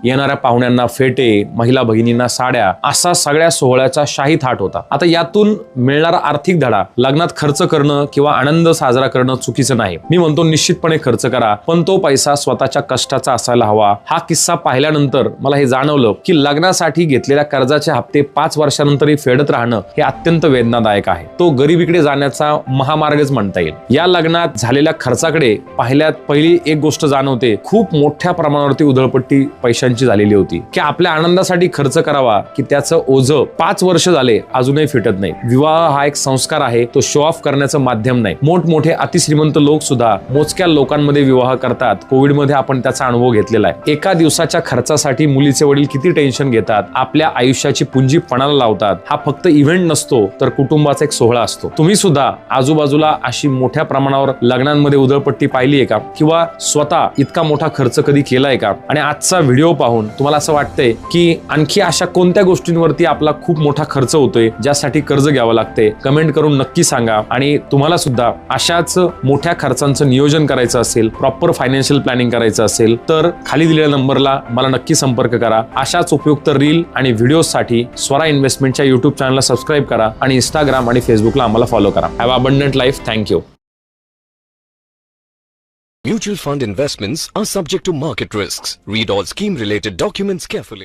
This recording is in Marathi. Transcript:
येणाऱ्या पाहुण्यांना फेटे, महिला भगिनींना साड्या, असा सगळ्या सोहळ्याचा शाही थाट होता. आता यातून मिळणारा आर्थिक धडा, लग्नात खर्च करणं किंवा आनंद साजरा करणं चुकीचं नाही. मी म्हणतो निश्चितपणे खर्च करा, पण तो पैसा स्वतःच्या कष्टाचा असायला हवा. हा किस्सा पाहिल्यानंतर मला हे जाणवलं की लग्नासाठी घेतलेल्या कर्जाचे हप्ते 5 वर्षानंतरही फेडत राहणं हे अत्यंत वेदनादायक आहे. तो गरिबीकडे जाण्याचा महामार्गच म्हणता येईल. या लग्नात झालेल्या खर्चाकडे पाहिल्यात पहिली एक गोष्ट जाणवते, खूप मोठ्या प्रमाणावरती उधळपट्टी पैशांची झालेली होती की आपल्या आनंदासाठी खर्च करावा की त्याचं ओझं 5 वर्ष झाले अजूनही फिटत नाही. विवाह हा एक संस्कार आहे, तो शो ऑफ करण्याचं माध्यम नाही. मोठमोठे अतिश्रीमंत लोक सुद्धा मोजक्या लोकांमध्ये विवाह करतात. कोविडमध्ये आपण त्याचा अनुभव घेतलेला आहे. एका दिवसाच्या खर्चासाठी मुलीचे वडील किती टेन्शन घेतात, आपल्या आयुष्याची पुंजी पणाला लावतात. हा फक्त इव्हेंट नसतो तर कुटुंबाचा एक सोहळा असतो. तुम्ही सुद्धा आजूबाजूला अशी मोठ्या प्रमाणावर लग्नांमध्ये उधळपट्टी पाहिली आहे का, किंवा स्वतः इतका मोठा खर्च कधी केलाय का? आणि आजचा व्हिडिओ पाहून तुम्हाला असं वाटतंय की आणखी अशा कोणत्या गोष्टींवरती आपला खूप मोठा खर्च होतोय ज्यासाठी कर्ज घ्यावं लागते? कमेंट करून नक्की सांगा. आणि तुम्हाला सुद्धा अशाच मोठ्या खर्चांचं नियोजन करायचं असेल, प्रॉपर फायनान्शियल प्लॅनिंग करायचं असेल तर खाली दिलेल्या नंबरला मला नक्की संपर्क करा. अशाच उपयुक्त रील आणि व्हिडिओसाठी स्वरा इन्व्हेस्टमेंटच्या युट्यूब चॅनलला सबस्क्राईब करा आणि इंस्टाग्राम आणि फेसबुकला आम्हाला फॉलो करा. Have a abundant life. Thank you. Mutual fund investments are subject to market risks. Read all scheme-related documents carefully.